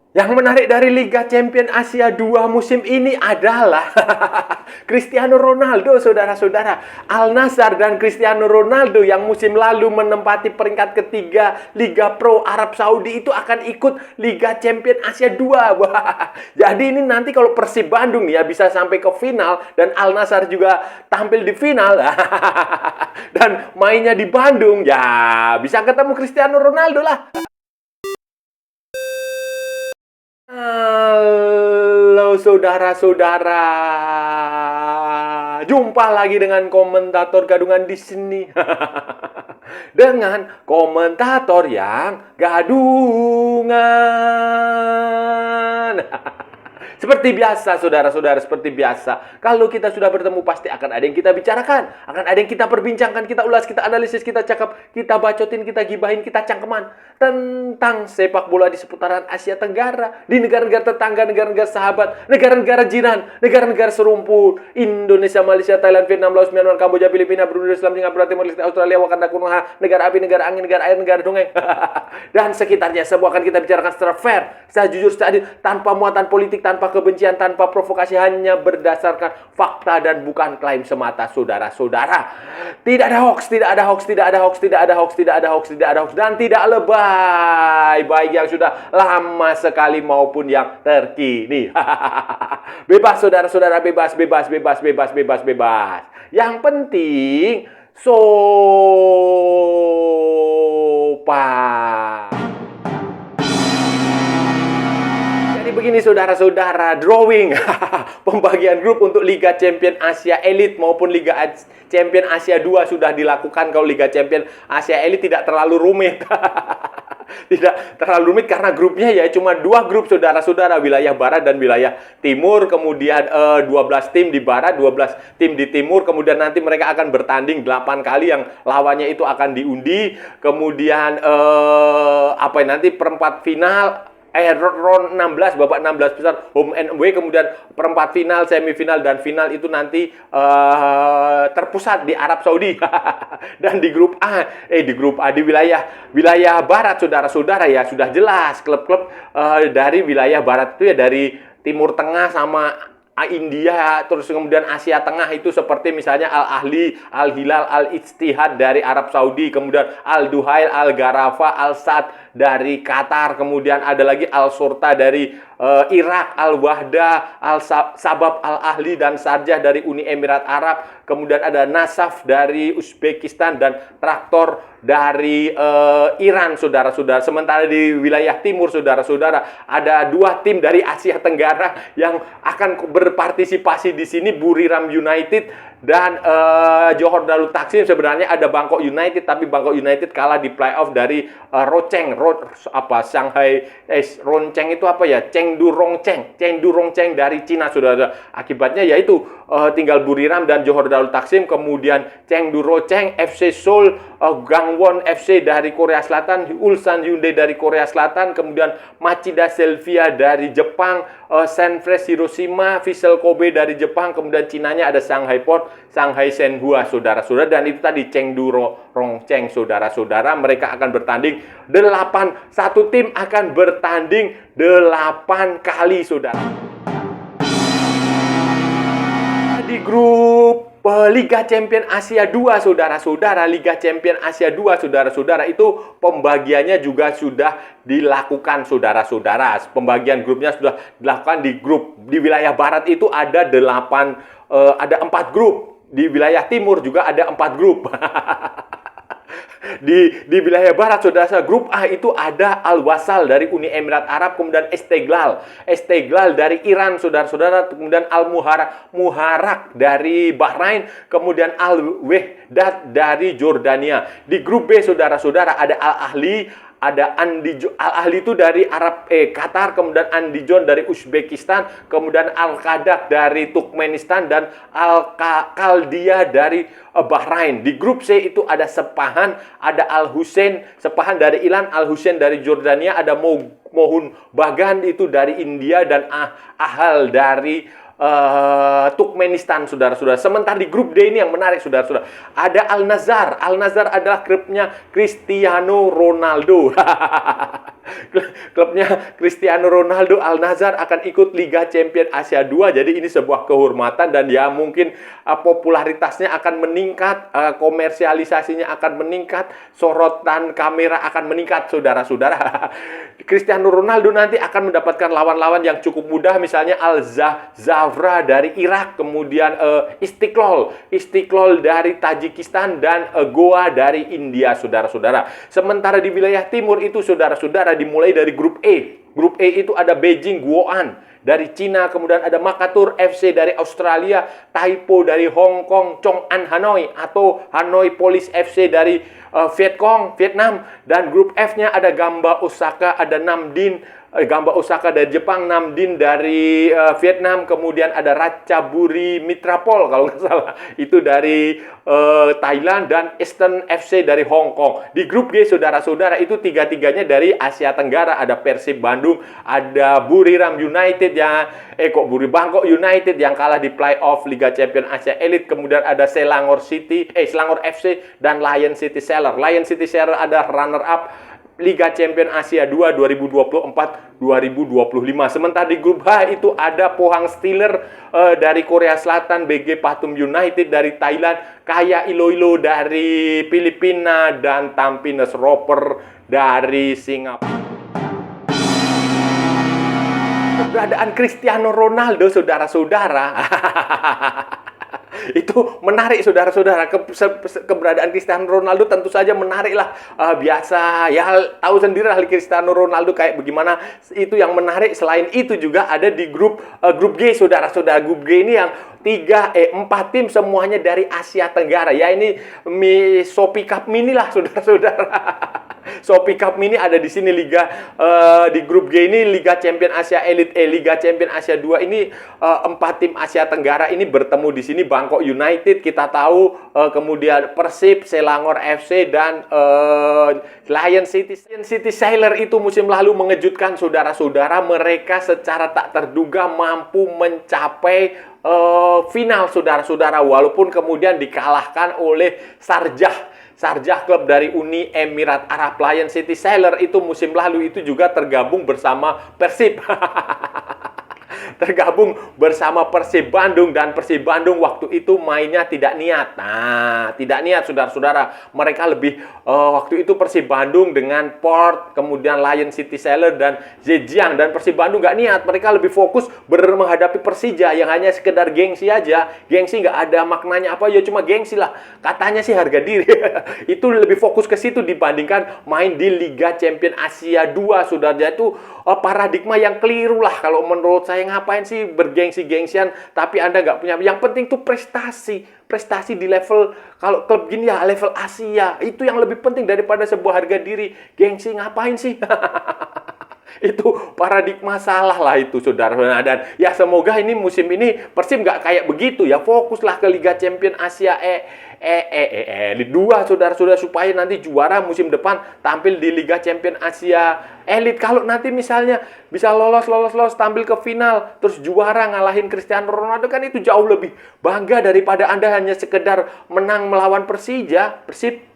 Yang menarik dari Liga Champions Asia 2 musim ini adalah Cristiano Ronaldo, saudara-saudara. Al Nassr dan Cristiano Ronaldo yang musim lalu menempati peringkat ketiga Liga Pro Arab Saudi itu akan ikut Liga Champions Asia 2. Wah, jadi ini nanti kalau Persib Bandung ya bisa sampai ke final dan Al Nassr juga tampil di final dan mainnya di Bandung, ya bisa ketemu Cristiano Ronaldo lah. Halo saudara-saudara, jumpa lagi dengan komentator gadungan di sini. Dengan komentator yang gadungan. Seperti biasa, saudara-saudara, seperti biasa. Kalau kita sudah bertemu, pasti akan ada yang kita bicarakan. Akan ada yang kita perbincangkan, kita ulas, kita analisis, kita cakap, kita bacotin, kita gibahin, kita cangkeman. Tentang sepak bola di seputaran Asia Tenggara. Di negara-negara tetangga, negara-negara sahabat, negara-negara jiran, negara-negara serumpun. Indonesia, Malaysia, Thailand, Vietnam, Laos, Myanmar, Kamboja, Filipina, Brunei, Islam, Singapura, Timur Leste, Australia, Wakanda, Konoha, negara api, negara angin, negara air, negara dongeng. Dan sekitarnya semua akan kita bicarakan secara fair, secara jujur, secara adil, tanpa muatan politik, tanpa kebencian, tanpa provokasi, hanya berdasarkan fakta dan bukan klaim semata, saudara-saudara. Tidak ada hoax, tidak ada hoax, tidak ada hoax, tidak ada hoax, tidak ada hoax, tidak ada hoax, dan tidak lebay, baik yang sudah lama sekali maupun yang terkini. Bebas, saudara-saudara, bebas, bebas, bebas, bebas, bebas, bebas. Yang penting sopan. Begini saudara-saudara, drawing pembagian grup untuk Liga Champions Asia Elite maupun Liga Champions Asia 2 sudah dilakukan. Kalau Liga Champions Asia Elite tidak terlalu rumit. Tidak terlalu rumit karena grupnya ya cuma 2 grup, saudara-saudara, wilayah barat dan wilayah timur. Kemudian 12 tim di barat, 12 tim di timur. Kemudian nanti mereka akan bertanding 8 kali, yang lawannya itu akan diundi. Kemudian nanti perempat final, round 16, babak 16 besar, home and away. Kemudian perempat final, semifinal, dan final itu nanti terpusat di Arab Saudi. Dan di grup A, di wilayah barat, saudara-saudara, ya sudah jelas klub-klub dari wilayah barat itu ya dari Timur Tengah sama India, terus kemudian Asia Tengah itu seperti misalnya Al Ahli, Al Hilal, Al Ittihad dari Arab Saudi, kemudian Al Duhail, Al Gharafa, Al Sadd dari Qatar, kemudian ada lagi Al Shorta dari Irak, Al Wahda, Al Sabab, Al Ahli, dan Sharjah dari Uni Emirat Arab, kemudian ada Nasaf dari Uzbekistan dan Traktor dari Iran, saudara-saudara. Sementara di wilayah timur, saudara-saudara, ada 2 tim dari Asia Tenggara yang akan berpartisipasi di sini, Buriram United dan Johor Darul Taksim. Sebenarnya ada Bangkok United, tapi Bangkok United kalah di playoff dari Ronceng itu apa ya? Chengdu Rongcheng dari Cina, saudara. Akibatnya yaitu tinggal Buriram dan Johor Darul Taksim, kemudian Chengdu Rongcheng, FC Seoul, Gangwon FC dari Korea Selatan, Ulsan Hyundai dari Korea Selatan, kemudian Machida Shelvia dari Jepang, Sanfrecce Hiroshima, Vissel Kobe dari Jepang, kemudian Cinanya ada Shanghai Port, Shanghai Shenhua, saudara-saudara. Dan itu tadi Chengdu Rongcheng, saudara-saudara. Mereka akan bertanding 1 tim akan bertanding 8 kali, saudara. Di grup Liga Champions Asia 2, saudara-saudara, Liga Champions Asia 2, saudara-saudara, itu pembagiannya juga sudah dilakukan, saudara-saudara. Pembagian grupnya sudah dilakukan. Di grup di wilayah barat itu ada 4 grup. Di wilayah timur juga ada 4 grup. Di wilayah barat, saudara, grup A itu ada Al-Wasal dari Uni Emirat Arab, kemudian Esteghlal dari Iran, saudara-saudara, kemudian Al-Muharrak dari Bahrain, kemudian Al-Wehdat dari Jordania. Di grup B, saudara-saudara, ada Al-Ahli, ada Al-Ahli itu dari Qatar, kemudian Andijon dari Uzbekistan, kemudian Al-Qadah dari Turkmenistan, dan Al-Qaldia dari Bahrain. Di grup C itu ada Sepahan, ada Al-Hussein Sepahan dari Iran, Al-Hussein dari Jordania, ada Mohun Bagan itu dari India, dan Ahal dari Turkmenistan, saudara-saudara. Sementara di grup D ini yang menarik, saudara-saudara, ada Al Nassr. Al Nassr adalah klubnya Cristiano Ronaldo. Klubnya Cristiano Ronaldo Al-Nassr akan ikut Liga Champions Asia 2. Jadi ini sebuah kehormatan dan ya mungkin popularitasnya akan meningkat, komersialisasinya akan meningkat, sorotan kamera akan meningkat, saudara-saudara. Cristiano Ronaldo nanti akan mendapatkan lawan-lawan yang cukup mudah, misalnya Al-Zawra dari Irak, kemudian Istiqlal dari Tajikistan, dan Goa dari India, saudara-saudara. Sementara di wilayah timur itu, saudara-saudara, dimulai dari grup E. Grup E itu ada Beijing Guoan dari Cina, kemudian ada Makatur FC dari Australia, Taipo dari Hong Kong, Chong'an Hanoi atau Hanoi Police FC dari Vietnam, dan grup F-nya ada Gamba Osaka, ada Gamba Osaka dari Jepang, Namdin dari Vietnam, kemudian ada Ratchaburi Mitrapol kalau nggak salah itu dari Thailand, dan Eastern FC dari Hong Kong. Di grup G, saudara-saudara, itu tiga-tiganya dari Asia Tenggara. Ada Persib Bandung, ada Buriram United Bangkok United yang kalah di playoff Liga Champions Asia Elite, kemudian ada Selangor FC dan Lion City Sailor. Lion City Sailor ada runner up Liga Champions Asia 2 2024-2025. Sementara di grup H itu ada Pohang Steelers dari Korea Selatan, BG Pathum United dari Thailand, Kaya Iloilo dari Filipina, dan Tampines Roper dari Singapura. Keberadaan Cristiano Ronaldo, saudara-saudara, itu menarik, saudara-saudara. Keberadaan Cristiano Ronaldo tentu saja menarik lah. Biasa ya, tahu sendiri lah Cristiano Ronaldo kayak bagaimana. Itu yang menarik. Selain itu juga ada di grup G, saudara-saudara. Grup G ini yang 4 tim semuanya dari Asia Tenggara. Ya, ini Shopee Cup Mini lah, saudara-saudara. Shopee Cup Mini ada di sini. Di grup G ini Liga Champions Asia Elite Liga Champions Asia 2 ini 4 tim Asia Tenggara ini bertemu di sini. Bangkok United kita tahu, kemudian Persib, Selangor FC, dan Lion City Sailor itu musim lalu mengejutkan, saudara-saudara. Mereka secara tak terduga mampu mencapai final, saudara-saudara, walaupun kemudian dikalahkan oleh Sharjah klub dari Uni Emirat Arab. Lion City Sailor itu musim lalu itu juga tergabung bersama Persib. Tergabung bersama Persib Bandung, dan Persib Bandung waktu itu mainnya tidak niat. Nah, tidak niat, saudara-saudara. Mereka lebih waktu itu Persib Bandung dengan Port, kemudian Lion City Sailor dan Zhejiang, dan Persib Bandung nggak niat. Mereka lebih fokus menghadapi Persija yang hanya sekedar gengsi aja. Gengsi nggak ada maknanya apa, ya cuma gengsi lah. Katanya sih harga diri. Itu lebih fokus ke situ dibandingkan main di Liga Champions Asia 2, saudara. Itu paradigma yang keliru lah kalau menurut saya. Ngapain sih bergengsi-gengsian tapi Anda nggak punya? Yang penting tuh prestasi di level, kalau klub gini ya level Asia, itu yang lebih penting daripada sebuah harga diri. Gengsi ngapain sih? Itu paradigma salah lah itu, saudara. Dan ya semoga ini musim ini Persib nggak kayak begitu ya, fokuslah ke Liga Champions Asia Elite 2, saudara-saudara, supaya nanti juara musim depan tampil di Liga Champions Asia Elite. Kalau nanti misalnya bisa lolos tampil ke final terus juara ngalahin Cristiano Ronaldo, kan itu jauh lebih bangga daripada Anda hanya sekedar menang melawan Persib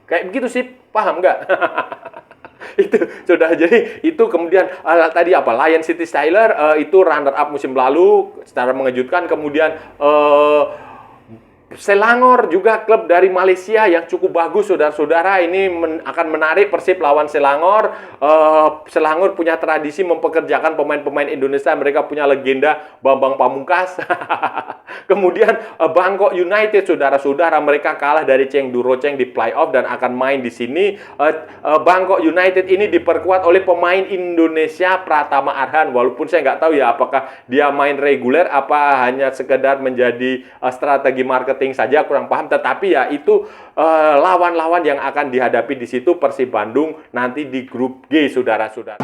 kayak begitu sih, paham nggak? Itu sudah, jadi itu kemudian tadi Lion City Sailor itu runner up musim lalu secara mengejutkan. Kemudian Selangor juga klub dari Malaysia yang cukup bagus, saudara-saudara. Ini akan menarik, Persib lawan Selangor. Selangor punya tradisi mempekerjakan pemain-pemain Indonesia. Mereka punya legenda Bambang Pamungkas. Kemudian Bangkok United, saudara-saudara, mereka kalah dari Chengdu Rocheng di playoff dan akan main di sini. Bangkok United ini diperkuat oleh pemain Indonesia Pratama Arhan. Walaupun saya nggak tahu ya apakah dia main reguler apa hanya sekedar menjadi strategi marketing saja, kurang paham. Tetapi ya itu lawan-lawan yang akan dihadapi di situ Persib Bandung nanti di grup G, saudara-saudara.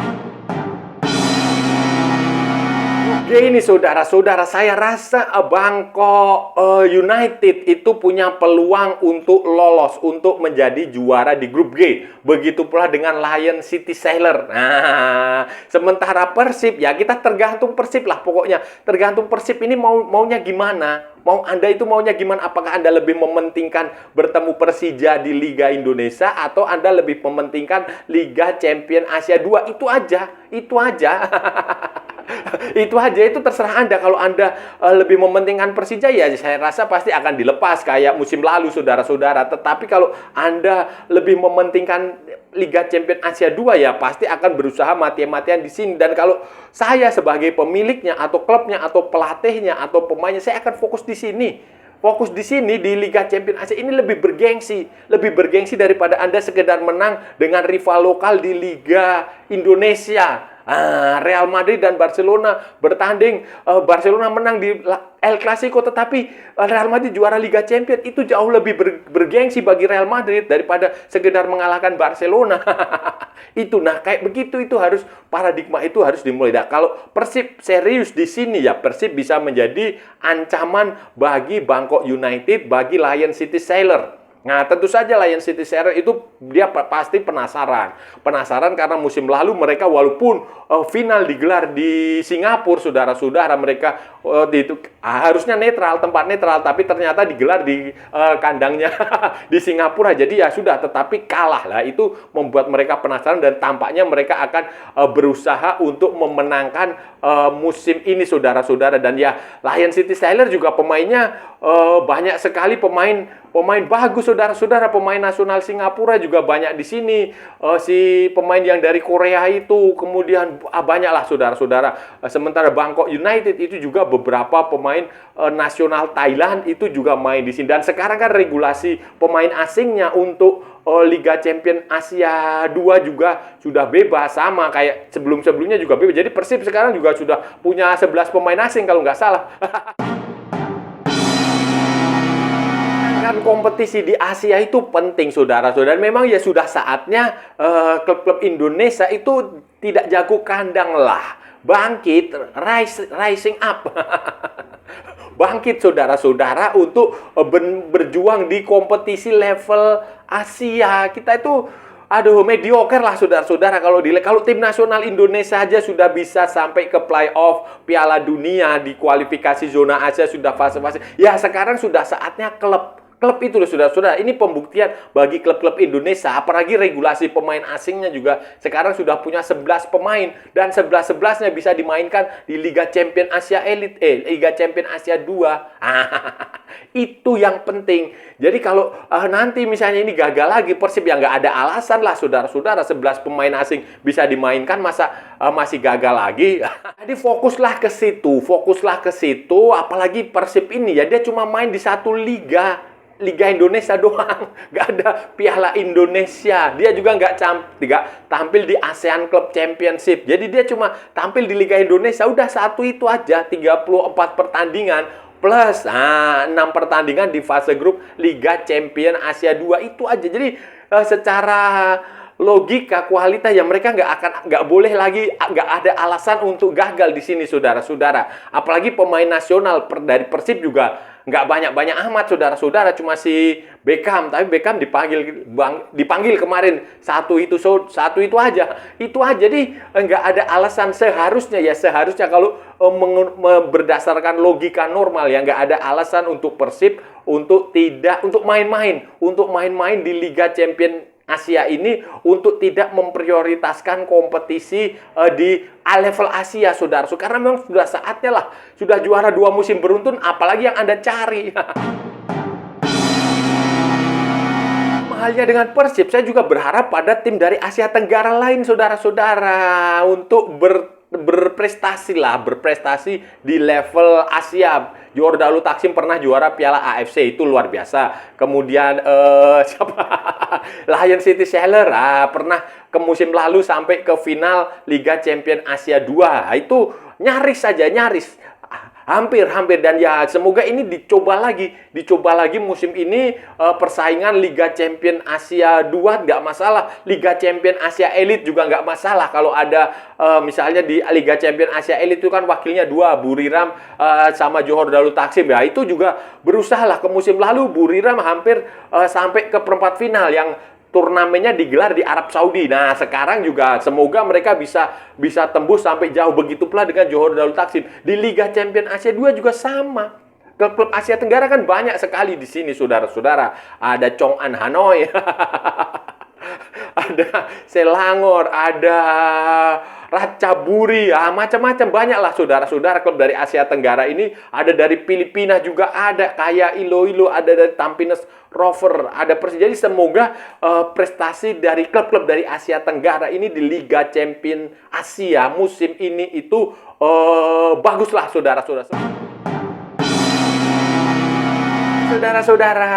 Grup G Gini saudara-saudara, saya rasa Bangkok United itu punya peluang untuk lolos, untuk menjadi juara di grup G. Begitu pula dengan Lion City Sailor. Nah, sementara Persib, ya kita tergantung Persib lah pokoknya. Tergantung Persib ini maunya gimana. Anda itu maunya gimana? Apakah Anda lebih mementingkan bertemu Persija di Liga Indonesia atau Anda lebih mementingkan Liga Champion Asia 2? Itu aja. Itu aja, itu terserah Anda. Kalau Anda lebih mementingkan Persija, ya saya rasa pasti akan dilepas kayak musim lalu, saudara-saudara. Tetapi kalau Anda lebih mementingkan Liga Champion Asia 2, ya pasti akan berusaha mati-matian di sini. Dan kalau saya sebagai pemiliknya atau klubnya atau pelatihnya atau pemainnya, saya akan fokus di sini. Fokus di sini di Liga Champion Asia ini lebih bergengsi daripada Anda sekedar menang dengan rival lokal di Liga Indonesia. Real Madrid dan Barcelona bertanding, Barcelona menang di El Clasico, tetapi Real Madrid juara Liga Champions. Itu jauh lebih bergengsi bagi Real Madrid daripada sekedar mengalahkan Barcelona. Kayak begitu, itu harus, paradigma itu harus dimulai. Nah, kalau Persib serius di sini, ya Persib bisa menjadi ancaman bagi Bangkok United, bagi Lion City Sailor. Nah, tentu saja Lion City Sailor itu dia pasti penasaran. Penasaran karena musim lalu mereka walaupun final digelar di Singapura, saudara-saudara, mereka itu harusnya tempat netral, tapi ternyata digelar di kandangnya di Singapura. Jadi ya sudah, tetapi kalah lah. Itu membuat mereka penasaran dan tampaknya mereka akan berusaha untuk memenangkan musim ini, saudara-saudara. Dan ya Lion City Sailor juga pemainnya banyak sekali pemain bagus, saudara-saudara. Pemain nasional Singapura juga banyak di sini. Si pemain yang dari Korea itu, kemudian banyaklah, saudara-saudara. Sementara Bangkok United itu juga beberapa pemain nasional Thailand itu juga main di sini. Dan sekarang kan regulasi pemain asingnya untuk Liga Champion Asia 2 juga sudah bebas, sama kayak sebelum-sebelumnya juga bebas. Jadi Persib sekarang juga sudah punya 11 pemain asing kalau nggak salah. Kompetisi di Asia itu penting, saudara-saudara. Memang ya sudah saatnya klub-klub Indonesia itu tidak jago kandang lah. Bangkit, rising up. Bangkit, saudara-saudara, untuk berjuang di kompetisi level Asia. Kita itu mediocre lah, saudara-saudara. Kalau tim nasional Indonesia saja sudah bisa sampai ke playoff Piala Dunia, di kualifikasi zona Asia sudah fase-fase. Ya sekarang sudah saatnya klub itu loh, saudara-saudara. Ini pembuktian bagi klub-klub Indonesia. Apalagi regulasi pemain asingnya juga sekarang sudah punya 11 pemain. Dan 11-11-nya bisa dimainkan di Liga Champion Asia Elite, Liga Champion Asia 2. Itu yang penting. Jadi kalau nanti misalnya ini gagal lagi, Persib ya nggak ada alasan lah, saudara-saudara. 11 pemain asing bisa dimainkan, masa masih gagal lagi? Jadi fokuslah ke situ. Apalagi Persib ini ya, dia cuma main di satu Liga Indonesia doang, nggak ada Piala Indonesia. Dia juga nggak tampil di ASEAN Club Championship. Jadi dia cuma tampil di Liga Indonesia. Udah satu itu aja, 34 pertandingan plus 6 pertandingan di fase grup Liga Champion Asia 2. Itu aja. Jadi secara logika kualitas ya mereka nggak boleh lagi, nggak ada alasan untuk gagal di sini, saudara-saudara. Apalagi pemain nasional dari Persib juga nggak banyak amat, saudara-saudara. Cuma si Beckham, tapi Beckham dipanggil kemarin satu itu aja. Jadi nggak ada alasan. Seharusnya kalau berdasarkan logika normal ya, nggak ada alasan untuk Persib untuk main-main di Liga Champion Asia ini, untuk tidak memprioritaskan kompetisi di level Asia, saudara. Karena memang sudah saatnya lah. Sudah juara 2 musim beruntun, apalagi yang Anda cari. Halnya dengan Persib, saya juga berharap pada tim dari Asia Tenggara lain, saudara-saudara, untuk berprestasi di level Asia. Jordalu Taksim pernah juara Piala AFC, itu luar biasa. Kemudian Lion City Sailor pernah ke musim lalu sampai ke final Liga Champion Asia 2. Itu nyaris. Hampir dan ya semoga ini dicoba lagi musim ini. Persaingan Liga Champion Asia 2 nggak masalah, Liga Champion Asia Elite juga nggak masalah. Kalau ada misalnya di Liga Champion Asia Elite itu kan wakilnya dua, Buriram sama Johor Darul Taksim ya, itu juga berusahalah. Ke musim lalu Buriram hampir sampai ke perempat final yang turnamennya digelar di Arab Saudi. Nah, sekarang juga semoga mereka bisa tembus sampai jauh. Begitu pula dengan Johor Darul Taksim. Di Liga Champion Asia 2 juga sama. Klub-klub Asia Tenggara kan banyak sekali di sini, saudara-saudara. Ada Chong'an Hanoi, ada Selangor, ada Ratchaburi, macam-macam banyaklah saudara-saudara klub dari Asia Tenggara ini. Ada dari Filipina juga ada, kayak Iloilo, ada dari Tampines Rover, ada Persis. Jadi semoga prestasi dari klub-klub dari Asia Tenggara ini di Liga Champion Asia musim ini itu baguslah saudara-saudara. Saudara-saudara,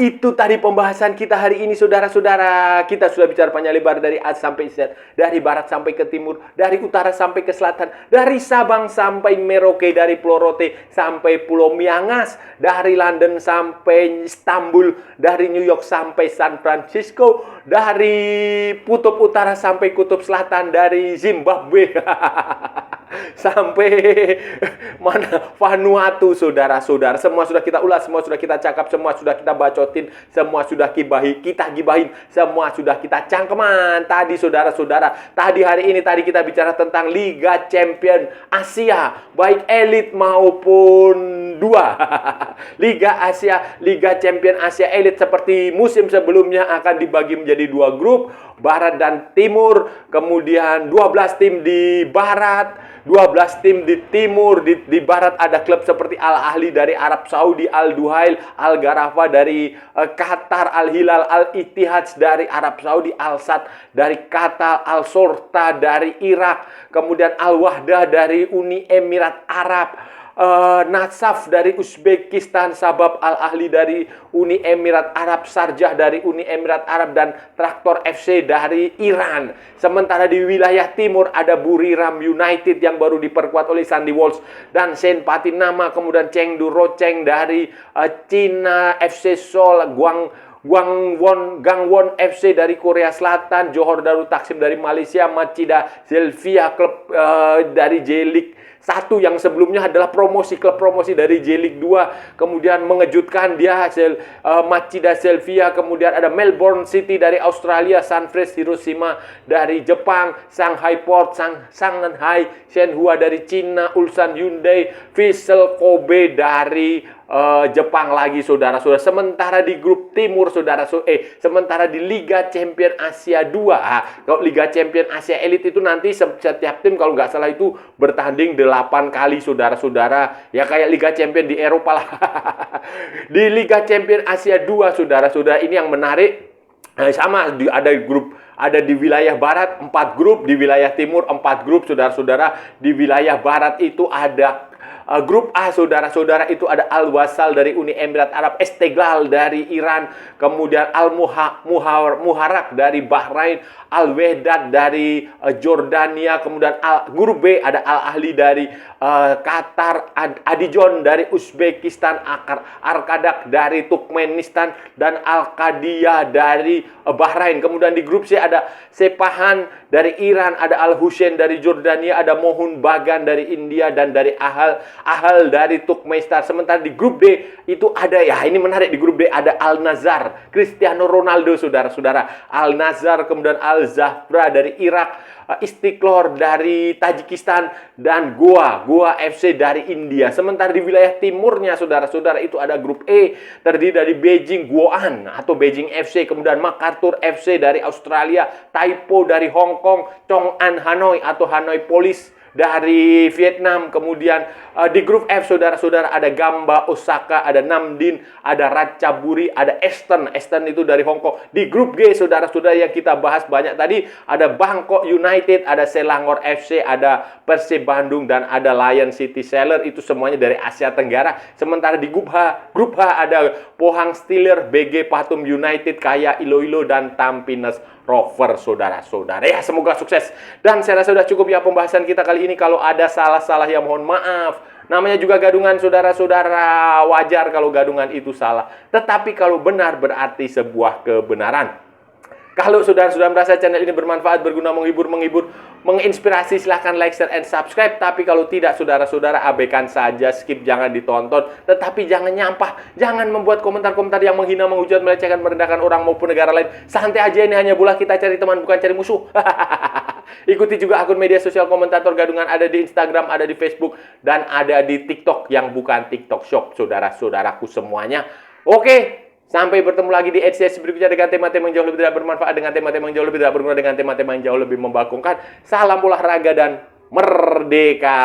itu tadi pembahasan kita hari ini, saudara-saudara. Kita sudah bicara panjang lebar dari A sampai Z, dari barat sampai ke timur, dari utara sampai ke selatan, dari Sabang sampai Merauke, dari Pulau Rote sampai Pulau Miangas, dari London sampai Istanbul, dari New York sampai San Francisco, dari kutub utara sampai kutub selatan, dari Zimbabwe sampai mana Vanuatu, saudara-saudara. Semua sudah kita ulas, semua sudah kita cakap, semua sudah kita bacotin, semua sudah kita gibahin, semua sudah kita cangkeman. Tadi saudara-saudara, hari ini kita bicara tentang Liga Champion Asia, baik elit maupun dua. Liga Champion Asia Elit seperti musim sebelumnya akan dibagi menjadi dua grup, Barat dan Timur. Kemudian 12 tim di Barat, 12 tim di Timur. Di Barat ada klub seperti Al Ahli dari Arab Saudi, Al Duhail, Al Gharafa dari Qatar, Al Hilal, Al Ittihad dari Arab Saudi, Al Sadd dari Qatar, Al Shorta dari Irak, kemudian Al Wahdah dari Uni Emirat Arab, Natsaf dari Uzbekistan, Sabab Al Ahli dari Uni Emirat Arab, Sharjah dari Uni Emirat Arab, dan Traktor FC dari Iran. Sementara di wilayah timur ada Buriram United yang baru diperkuat oleh Sandy Walsh dan Sen Patinama, kemudian Chengdu Rocheng dari Cina, FC Seoul, Gangwon FC dari Korea Selatan, Johor Darul Taksim dari Malaysia, Machida Zelvia klub dari J-League 1 yang sebelumnya adalah klub promosi dari J-League 2. Kemudian mengejutkan dia Machida Zelvia. Kemudian ada Melbourne City dari Australia, Sunfresh Hiroshima dari Jepang, Shanghai Port, Shanghai Shenhua dari Cina, Ulsan Hyundai, Vissel Kobe dari Jepang lagi, saudara-saudara. Sementara di grup timur, sementara di Liga Champion Asia 2, kalau Liga Champion Asia Elite itu nanti setiap tim kalau nggak salah itu bertanding 8 kali, saudara-saudara. Ya kayak Liga Champion di Eropa lah. Di Liga Champion Asia 2, saudara-saudara, ini yang menarik. Sama ada di wilayah barat 4 grup, di wilayah timur 4 grup, saudara-saudara. Di wilayah barat itu ada grup A, saudara-saudara, itu ada Al-Wasal dari Uni Emirat Arab, Esteghlal dari Iran, kemudian Al-Muharrak dari Bahrain, Al-Wehdat dari Jordania, kemudian grup B ada Al-Ahli dari Qatar, Adijon dari Uzbekistan, Arkadak dari Turkmenistan, dan Al-Qadiyah dari Bahrain. Kemudian di grup C ada Sepahan dari Iran, ada Al-Hussein dari Jordania, ada Mohun Bagan dari India, dan dari Ahal dari Turkmenistan. Sementara di grup D itu ada, ya ini menarik, di grup D ada Al-Nazar, Cristiano Ronaldo, saudara-saudara. Al-Nazar, kemudian Al-Zahra dari Irak, Istiqlal dari Tajikistan, dan Goa FC dari India. Sementara di wilayah timurnya, saudara-saudara, itu ada grup E, terdiri dari Beijing Guoan atau Beijing FC, kemudian MacArthur FC dari Australia, Taipo dari Hong Kong, Chong'an Hanoi atau Hanoi Police dari Vietnam. Kemudian di grup F, saudara-saudara, ada Gamba Osaka, ada Namdin, ada Ratchaburi, ada Eastern itu dari Hong Kong. Di grup G, saudara-saudara, yang kita bahas banyak tadi, ada Bangkok United, ada Selangor FC, ada Persib Bandung, dan ada Lion City Sailor. Itu semuanya dari Asia Tenggara. Sementara di grup H ada Pohang Steelers, BG Pathum United, Kaya Iloilo, dan Tampines Rover, saudara-saudara. Ya, semoga sukses. Dan saya rasa sudah cukup ya pembahasan kita kali ini. Kalau ada salah-salah ya mohon maaf. Namanya juga gadungan, saudara-saudara. Wajar kalau gadungan itu salah. Tetapi kalau benar berarti sebuah kebenaran. Kalau saudara-saudara merasa channel ini bermanfaat, berguna, menghibur, menginspirasi, silahkan like, share, and subscribe. Tapi kalau tidak, saudara-saudara abaikan saja, skip, jangan ditonton. Tetapi jangan nyampah, jangan membuat komentar-komentar yang menghina, menghujat, melecehkan, merendahkan orang maupun negara lain. Santai aja, ini hanya bola, kita cari teman, bukan cari musuh. Ikuti juga akun media sosial komentator gadungan, ada di Instagram, ada di Facebook, dan ada di TikTok yang bukan TikTok Shop, saudara-saudaraku semuanya. Oke. Sampai bertemu lagi di edisi berikutnya dengan tema-tema yang jauh lebih tidak bermanfaat, dengan tema-tema yang jauh lebih tidak berguna, dengan tema-tema yang jauh lebih membangkitkan. Salam olahraga dan merdeka!